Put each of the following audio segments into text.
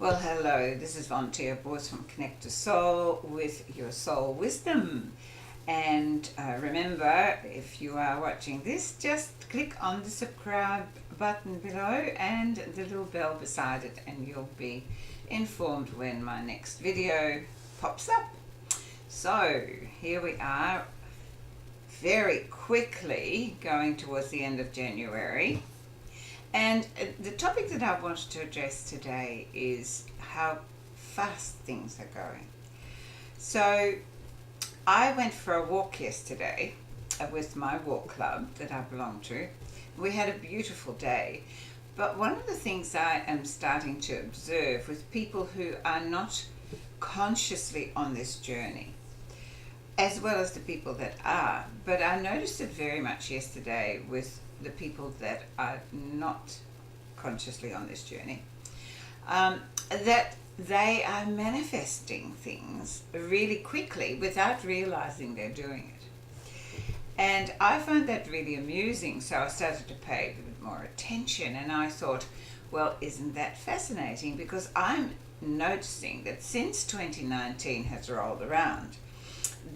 Well, hello, this is Yvonne Teoh Bource from Connect to Soul with your soul wisdom. And remember, if you are watching this, just click on the subscribe button below and the little bell beside it, and you'll be informed when my next video pops up. So here we are, very quickly going towards the end of January. And the topic that I wanted to address today is how fast things are going. So I went for a walk yesterday with my walk club that I belong to. We had a beautiful day. But one of the things I am starting to observe with people who are not consciously on this journey, as well as the people that are, but I noticed it very much yesterday with the people that are not consciously on this journey, that they are manifesting things really quickly without realizing they're doing it. And I found that really amusing, so I started to pay a bit more attention, and I thought, well, isn't that fascinating? Because I'm noticing that since 2019 has rolled around,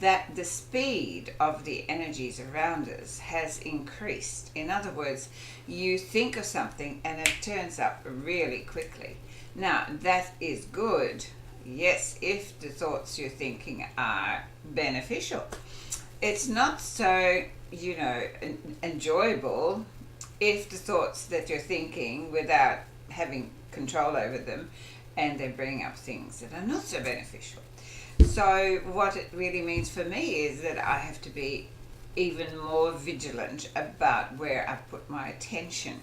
that the speed of the energies around us has increased. In other words, you think of something and it turns up really quickly. Now, that is good, yes, if the thoughts you're thinking are beneficial. It's not so, enjoyable if the thoughts that you're thinking without having control over them, and they bring up things that are not so beneficial. So what it really means for me is that I have to be even more vigilant about where I put my attention.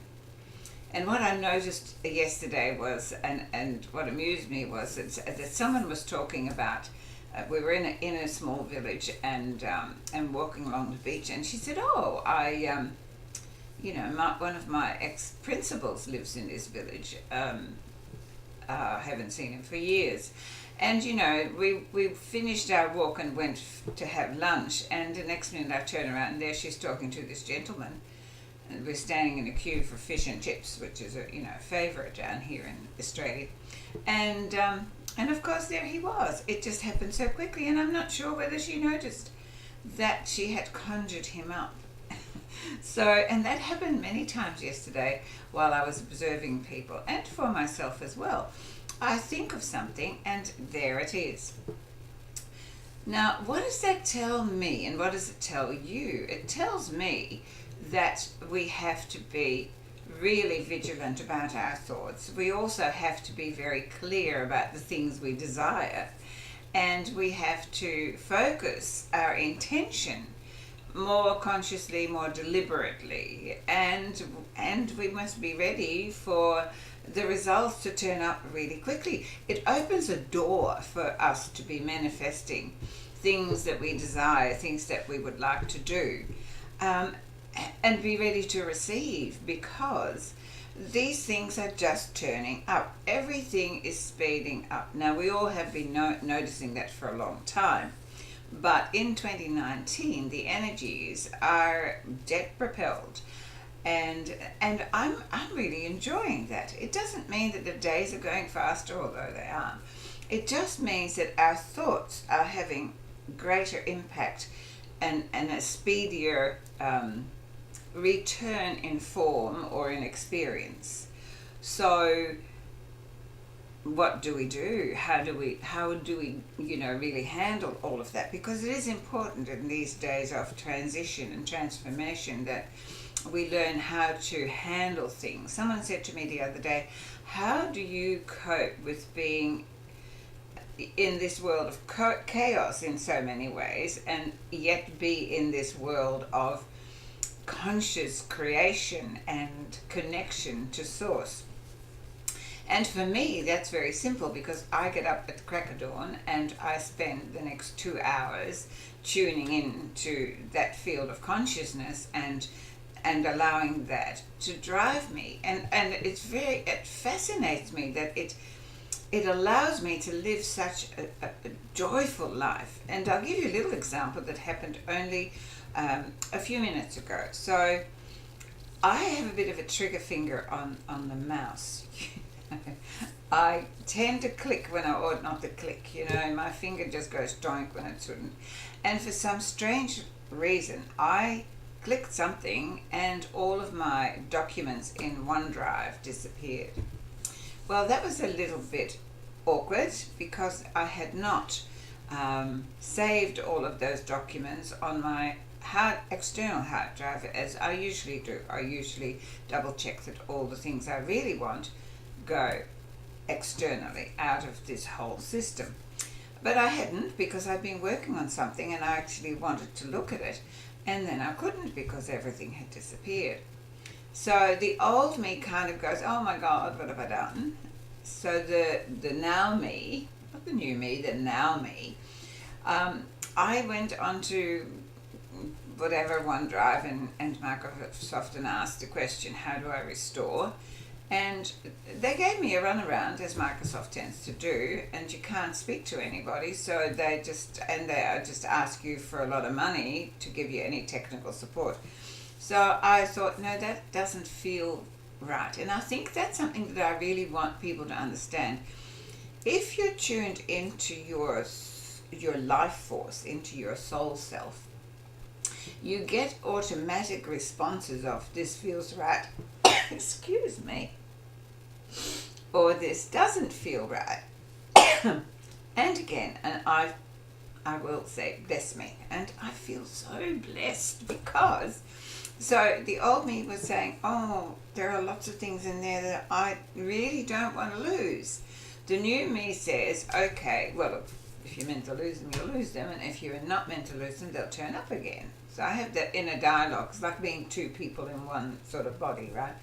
And what I noticed yesterday was, and what amused me was that someone was talking about, we were in a small village and walking along the beach, and she said, one of my ex-principals lives in this village. I haven't seen him for years. And we finished our walk and went to have lunch, and the next minute I turn around and there she's talking to this gentleman, and we're standing in a queue for fish and chips, which is a favourite down here in Australia, and of course there he was. It just happened so quickly, and I'm not sure whether she noticed that she had conjured him up. So, and that happened many times yesterday while I was observing people, and for myself as well. I think of something and there it is. Now, what does that tell me, and what does it tell you? It tells me that we have to be really vigilant about our thoughts. We also have to be very clear about the things we desire, and we have to focus our intention more consciously, more deliberately, and we must be ready for the results to turn up really quickly. It opens a door for us to be manifesting things that we desire, things that we would like to do, and be ready to receive, because these things are just turning up. Everything is speeding up. Now, we all have been noticing that for a long time, but in 2019 the energies are jet propelled. And I'm really enjoying that. It doesn't mean that the days are going faster, although they are. It just means that our thoughts are having greater impact and a speedier return in form or in experience. So what do we do? How do we really handle all of that? Because it is important in these days of transition and transformation that we learn how to handle things. Someone said to me the other day, how do you cope with being in this world of chaos in so many ways, and yet be in this world of conscious creation and connection to source? And for me, that's very simple, because I get up at the crack of dawn and I spend the next 2 hours tuning in to that field of consciousness and allowing that to drive me. And it fascinates me that it allows me to live such a joyful life. And I'll give you a little example that happened only a few minutes ago. So I have a bit of a trigger finger on the mouse. I tend to click when I ought not to click, my finger just goes doink when it shouldn't. And for some strange reason, I clicked something and all of my documents in OneDrive disappeared. Well, that was a little bit awkward because I had not saved all of those documents on my external hard drive as I usually do. I usually double check that all the things I really want go externally out of this whole system. But I hadn't, because I'd been working on something and I actually wanted to look at it, and then I couldn't because everything had disappeared. So the old me kind of goes, oh my God, what have I done? So the now me, not the new me, the now me, I went onto whatever OneDrive and Microsoft and asked the question, how do I restore? And they gave me a runaround, as Microsoft tends to do, and you can't speak to anybody, so they just ask you for a lot of money to give you any technical support. So I thought, no, that doesn't feel right. And I think that's something that I really want people to understand. If you're tuned into your life force, into your soul self, you get automatic responses of this feels right, excuse me, or this doesn't feel right. And again, and I will say, bless me, and I feel so blessed because, so the old me was saying, oh, there are lots of things in there that I really don't want to lose. The new me says, okay, well, if you're meant to lose them, you'll lose them, and if you're not meant to lose them, they'll turn up again. So I have that inner dialogue. It's like being two people in one sort of body, right?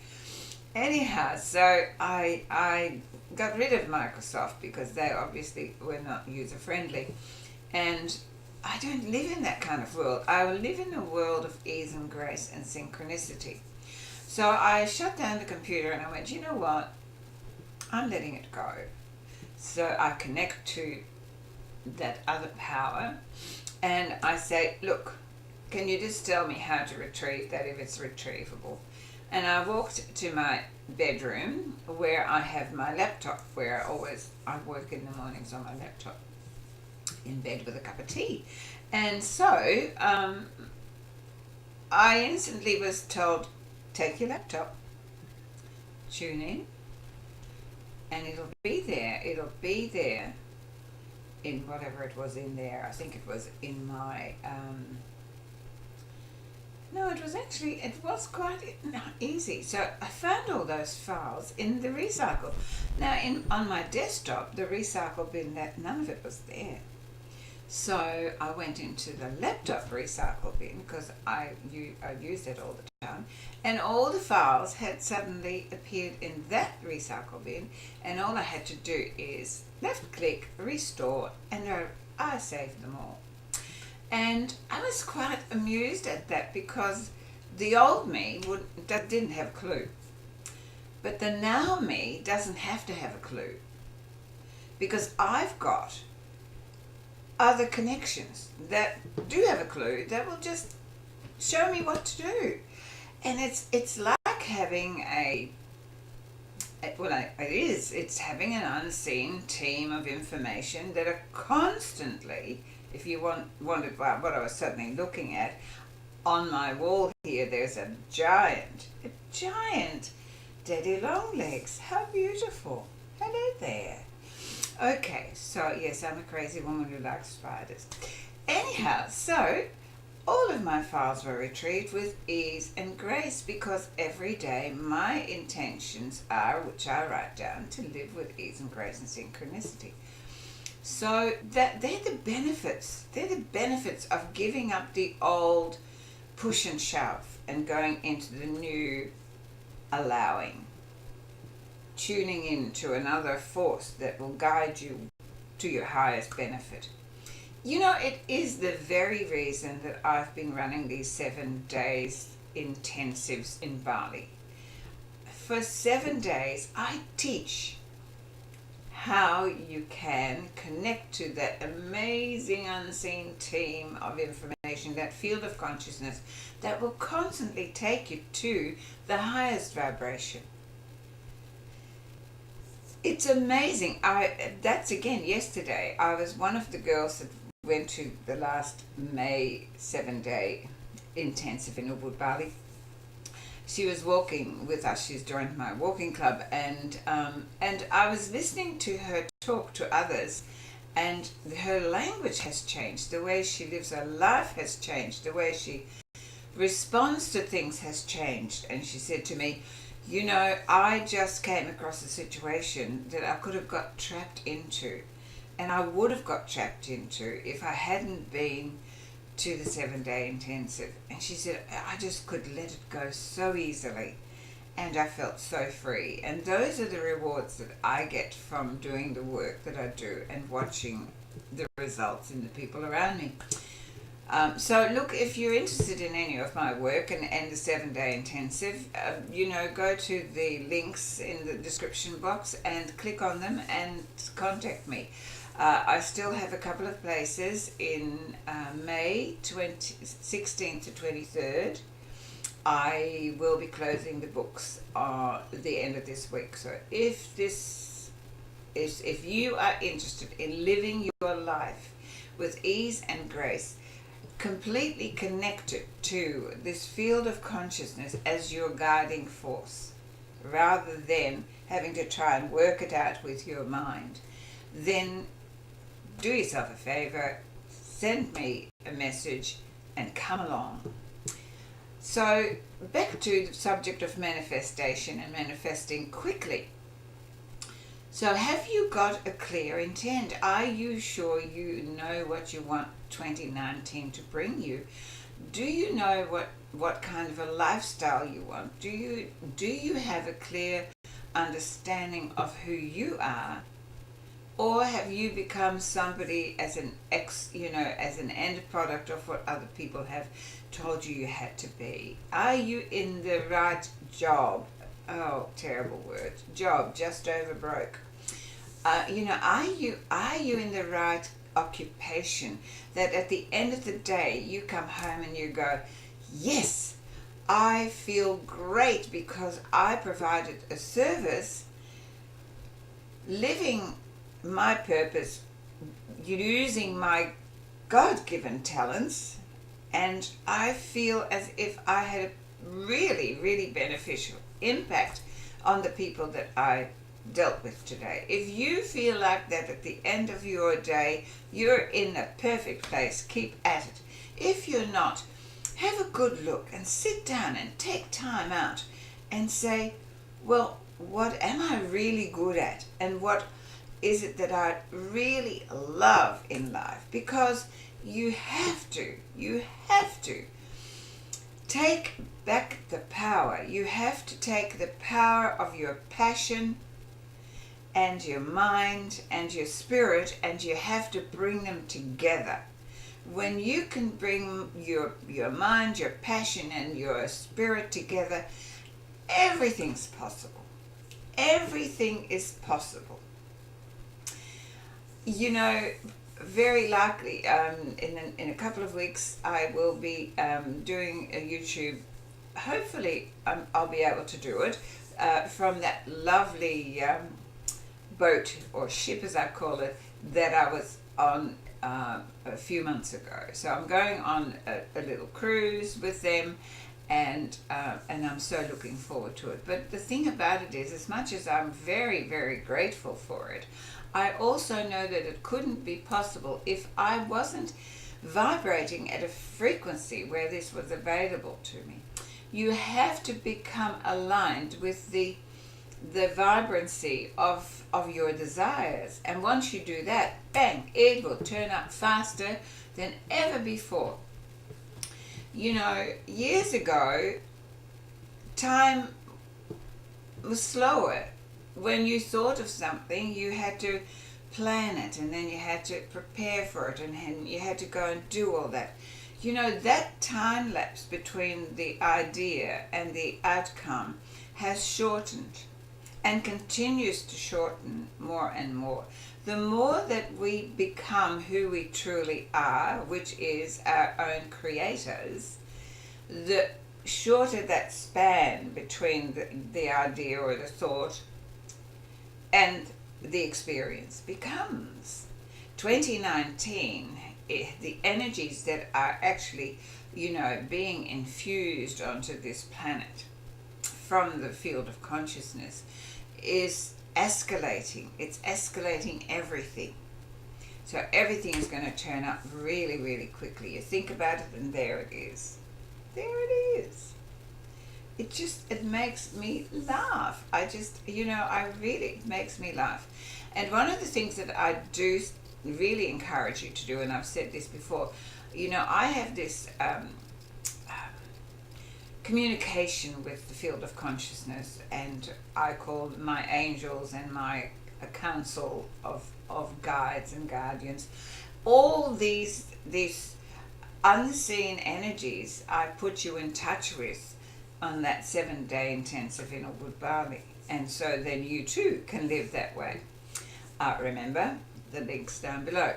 Anyhow, so I got rid of Microsoft because they obviously were not user-friendly. And I don't live in that kind of world. I live in a world of ease and grace and synchronicity. So I shut down the computer and I went, you know what? I'm letting it go. So I connect to that other power and I say, look, can you just tell me how to retrieve that if it's retrievable? And I walked to my bedroom where I have my laptop, where I work in the mornings on my laptop, in bed with a cup of tea. And so I instantly was told, take your laptop, tune in, and it'll be there. It'll be there in whatever it was in there. I think it was in my... No, it was quite easy. So I found all those files in the recycle. Now, on my desktop, the recycle bin, none of it was there. So I went into the laptop recycle bin because I used it all the time, and all the files had suddenly appeared in that recycle bin, and all I had to do is left click, restore, and I saved them all. And I was quite amused at that because the old me didn't have a clue. But the now me doesn't have to have a clue because I've got other connections that do have a clue that will just show me what to do. And it's like having it's having an unseen team of information that are constantly, if you wondered what I was suddenly looking at, on my wall here there's a giant daddy long legs. How beautiful. Hello there. Okay, so yes, I'm a crazy woman who likes spiders. Anyhow, so all of my files were retrieved with ease and grace because every day my intentions are, which I write down, to live with ease and grace and synchronicity. So they're the benefits. They're the benefits of giving up the old push and shove and going into the new allowing. Tuning in to another force that will guide you to your highest benefit. You know, it is the very reason that I've been running these 7 days intensives in Bali. For 7 days, I teach how you can connect to that amazing unseen team of information, that field of consciousness that will constantly take you to the highest vibration. It's amazing. That's again yesterday. I was one of the girls that went to the last May 7-day intensive in Ubud, Bali. She was walking with us. She's joined my walking club, and I was listening to her talk to others, and her language has changed. The way she lives her life has changed. The way she response to things has changed. And she said to me, I just came across a situation that I could have got trapped into, and I would have got trapped into if I hadn't been to the 7-day intensive. And she said, I just could let it go so easily, and I felt so free. And those are the rewards that I get from doing the work that I do and watching the results in the people around me. So look, if you're interested in any of my work and the 7-day intensive, go to the links in the description box and click on them and contact me. I still have a couple of places in May 16th to 23rd. I will be closing the books at the end of this week. So if you are interested in living your life with ease and grace, completely connected to this field of consciousness as your guiding force, rather than having to try and work it out with your mind, then do yourself a favor, send me a message and come along. So back to the subject of manifestation and manifesting quickly. So have you got a clear intent? Are you sure you know what you want 2019 to bring you? Do you know what kind of a lifestyle you want? Do you have a clear understanding of who you are? Or have you become somebody as an end product of what other people have told you had to be? Are you in the right job? Oh, terrible word. Job, just over broke. Are you in the right occupation that at the end of the day you come home and you go, yes, I feel great because I provided a service, living my purpose, using my God-given talents, and I feel as if I had a really, really beneficial impact on the people that I dealt with today. If you feel like that at the end of your day, you're in a perfect place, keep at it. If you're not, have a good look and sit down and take time out and say, well, what am I really good at? And what is it that I really love in life? Because you have to take back the power. You have to take the power of your passion and your mind and your spirit, and you have to bring them together. When you can bring your mind, your passion, and your spirit together, everything's possible. Everything is possible. Very likely in a couple of weeks I will be doing a YouTube. Hopefully I'll be able to do it from that lovely boat or ship, as I call it, that I was on a few months ago. So I'm going on a little cruise with them, and I'm so looking forward to it. But the thing about it is, as much as I'm very, very grateful for it, I also know that it couldn't be possible if I wasn't vibrating at a frequency where this was available to me. You have to become aligned with the vibrancy of your desires, and once you do that, bang, it will turn up faster than ever before. Years ago, time was slower. When you thought of something, you had to plan it, and then you had to prepare for it, and you had to go and do all that. That time lapse between the idea and the outcome has shortened and continues to shorten more and more. The more that we become who we truly are, which is our own creators, the shorter that span between the idea or the thought and the experience becomes. 2019, the energies that are actually, being infused onto this planet from the field of consciousness is escalating. It's escalating everything. So everything is going to turn up really, really quickly. You think about it and there it is. There it is. It makes me laugh. It makes me laugh. And one of the things that I do really encourage you to do, and I've said this before, I have this communication with the field of consciousness, and I call my angels and my council of guides and guardians. All these unseen energies I put you in touch with on that 7-day intensive in Ubud, Bali. And so then you too can live that way. Remember, the link's down below.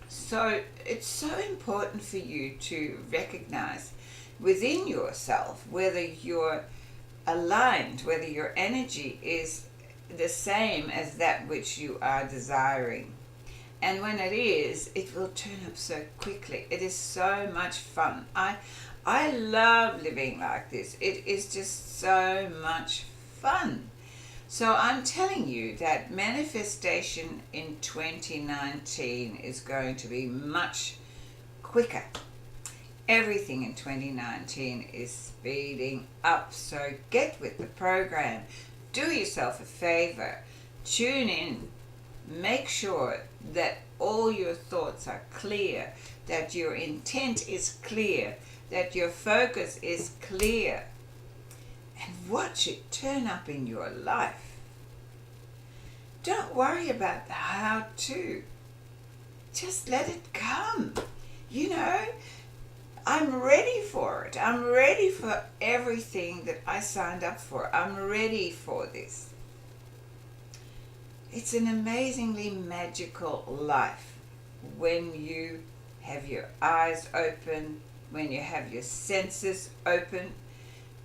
So it's so important for you to recognize within yourself whether you're aligned, whether your energy is the same as that which you are desiring. And when it is, it will turn up so quickly. It is so much fun. I love living like this. It is just so much fun. So I'm telling you that manifestation in 2019 is going to be much quicker. Everything in 2019 is speeding up. So get with the program. Do yourself a favor. Tune in. Make sure that all your thoughts are clear, that your intent is clear, that your focus is clear, and watch it turn up in your life. Don't worry about the how-to. Just let it come. I'm ready for it. I'm ready for everything that I signed up for. I'm ready for this. It's an amazingly magical life when you have your eyes open, when you have your senses open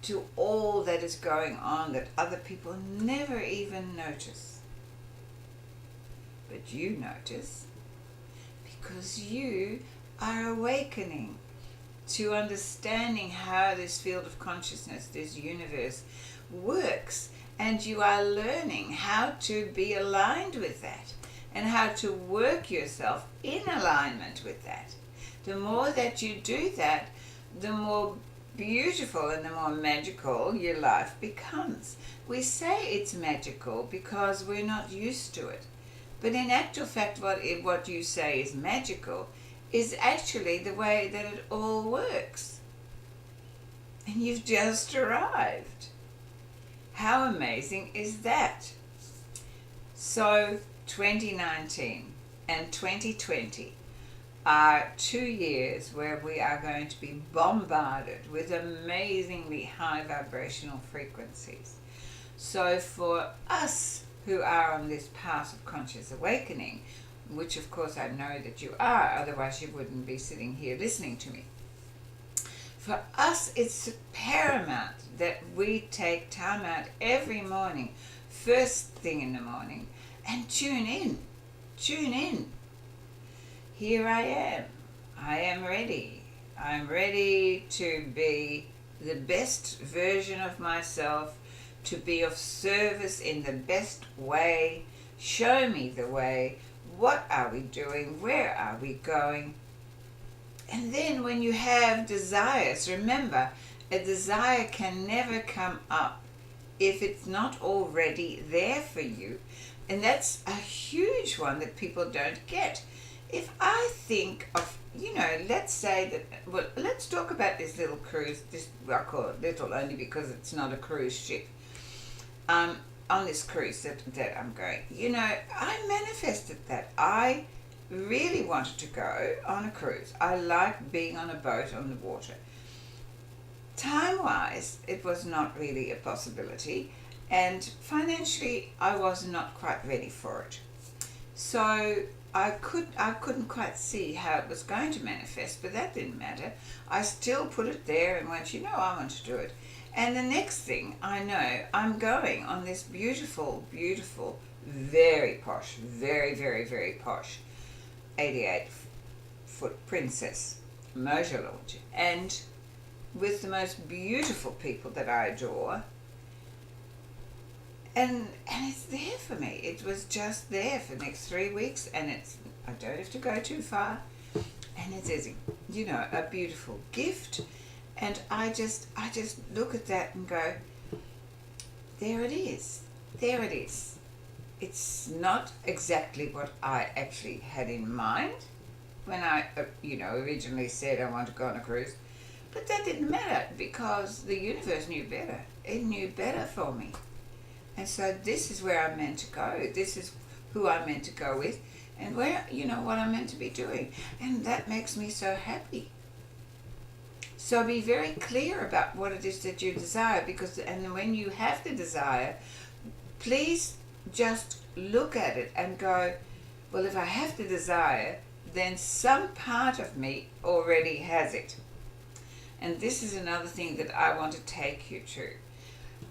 to all that is going on that other people never even notice. But you notice because you are awakening to understanding how this field of consciousness, this universe, works. And you are learning how to be aligned with that and how to work yourself in alignment with that. The more that you do that, the more beautiful and the more magical your life becomes. We say it's magical because we're not used to it. But in actual fact, what you say is magical is actually the way that it all works. And you've just arrived. How amazing is that? So 2019 and 2020 are 2 years where we are going to be bombarded with amazingly high vibrational frequencies. So for us who are on this path of conscious awakening, which of course I know that you are, otherwise you wouldn't be sitting here listening to me. For us, it's paramount that we take time out every morning, first thing in the morning, and tune in. Tune in. Here I am. I am ready. I'm ready to be the best version of myself, to be of service in the best way. Show me the way. What are we doing? Where are we going? And then when you have desires, remember, a desire can never come up if it's not already there for you. And that's a huge one that people don't get. If I think of, let's say that, well, let's talk about this little cruise. I call it little only because it's not a cruise ship. On this cruise that I'm going, I manifested that. I really wanted to go on a cruise. I like being on a boat on the water. Time-wise, it was not really a possibility, and financially, I was not quite ready for it. So I couldn't quite see how it was going to manifest, but that didn't matter. I still put it there and went, I want to do it. And the next thing I know, I'm going on this beautiful, beautiful very posh, very, very, very posh 88-foot princess, motor launch, and with the most beautiful people that I adore. And it's there for me. It was just there for the next 3 weeks, and I don't have to go too far, and it is, a beautiful gift. And I just look at that and go, there it is. There it is. It's not exactly what I actually had in mind when I, originally said I want to go on a cruise. But that didn't matter because the universe knew better. It knew better for me. And so this is where I'm meant to go. This is who I'm meant to go with and where, what I'm meant to be doing. And that makes me so happy. So be very clear about what it is that you desire, and when you have the desire, please just look at it and go, well, if I have the desire, then some part of me already has it. And this is another thing that I want to take you to.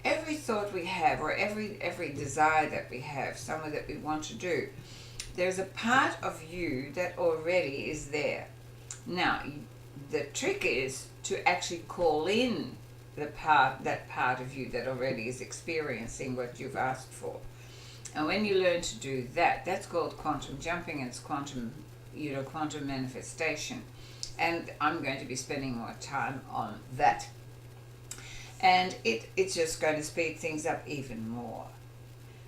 Every thought we have, or every desire that we have, somewhere that we want to do, there's a part of you that already is there. Now, the trick is to actually call in that part of you that already is experiencing what you've asked for. And when you learn to do that, that's called quantum jumping, and it's quantum manifestation. And I'm going to be spending more time on that. And it's just going to speed things up even more.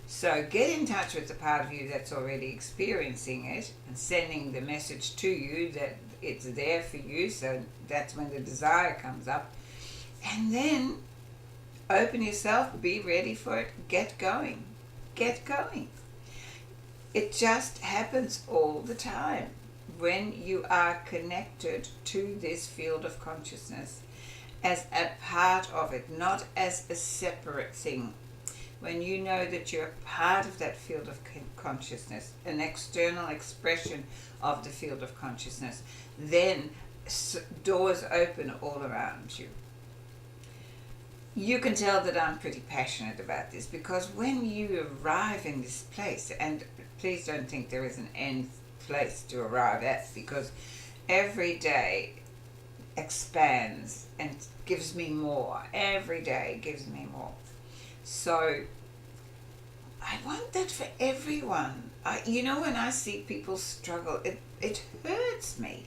So get in touch with the part of you that's already experiencing it and sending the message to you that it's there for you. So that's when the desire comes up. And then open yourself, be ready for it, get going. Get going. It just happens all the time when you are connected to this field of consciousness as a part of it, not as a separate thing. When you know that you're a part of that field of consciousness, an external expression of the field of consciousness, then doors open all around you. You can tell that I'm pretty passionate about this, because when you arrive in this place, and please don't think there is an end place to arrive at, because every day expands and gives me more. Every day gives me more. So I want that for everyone. When I see people struggle, it hurts me,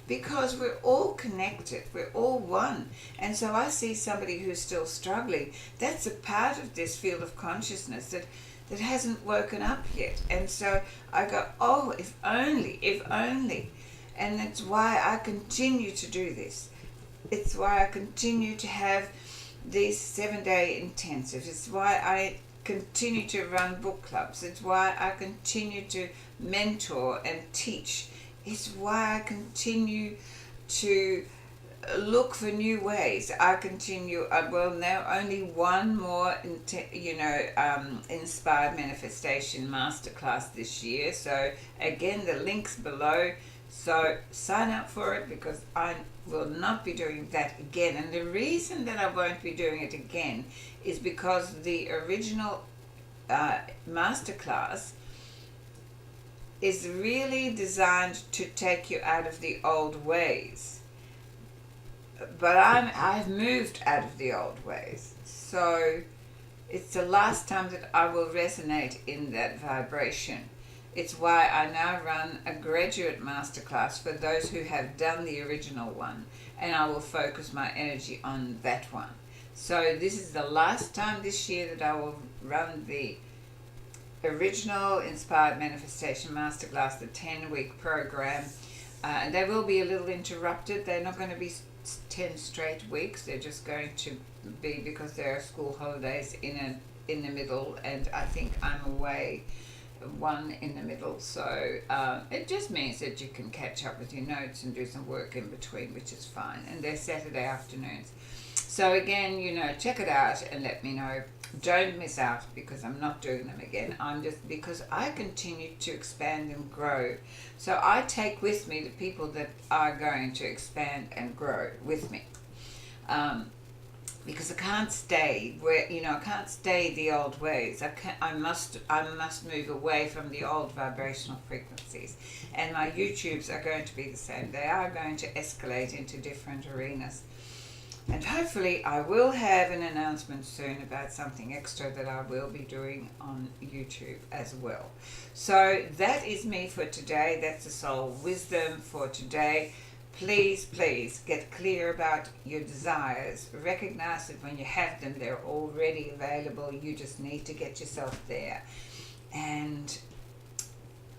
because we're all connected, we're all one. And so I see somebody who's still struggling. That's a part of this field of consciousness that hasn't woken up yet. And so I go, oh, if only. And that's why I continue to do this. It's why I continue to have these 7-day intensives. It's why I continue to run book clubs. It's why I continue to mentor and teach. It's why I continue to look for new ways. I continue, now only one more, Inspired Manifestation Masterclass this year. So again, the link's below. So sign up for it, because I will not be doing that again. And the reason that I won't be doing it again is because the original masterclass is really designed to take you out of the old ways. But I've moved out of the old ways. So it's the last time that I will resonate in that vibration. It's why I now run a graduate masterclass for those who have done the original one, and I will focus my energy on that one. So this is the last time this year that I will run the original Inspired Manifestation Masterclass, the 10-week program. And they will be a little interrupted. They're not going to be 10 straight weeks. They're just going to be, because there are school holidays in the middle, and I think I'm away one in the middle, so it just means that you can catch up with your notes and do some work in between, which is fine. And they're Saturday afternoons. So again, check it out and let me know. Don't miss out, because I'm not doing them again. Because I continue to expand and grow. So I take with me the people that are going to expand and grow with me. because I can't stay where, I can't stay the old ways. I must move away from the old vibrational frequencies, and my YouTubes are going to be the same. They are going to escalate into different arenas, and hopefully I will have an announcement soon about something extra that I will be doing on YouTube as well. So that is me for today. That's the soul wisdom for today. Please get clear about your desires. Recognize that when you have them, they're already available. You just need to get yourself there. And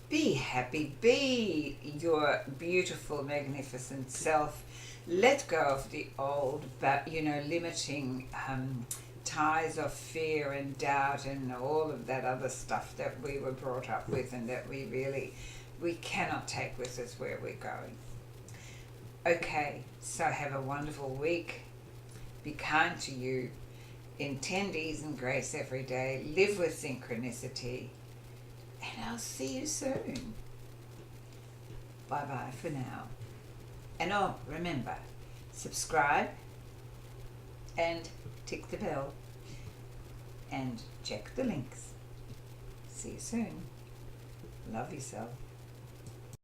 be happy. Be your beautiful, magnificent self. Let go of the old, limiting ties of fear and doubt and all of that other stuff that we were brought up with and that we cannot take with us where we're going. Okay, so have a wonderful week. Be kind to you. Intend ease and grace every day. Live with synchronicity. And I'll see you soon. Bye-bye for now. And remember, subscribe and tick the bell and check the links. See you soon. Love yourself.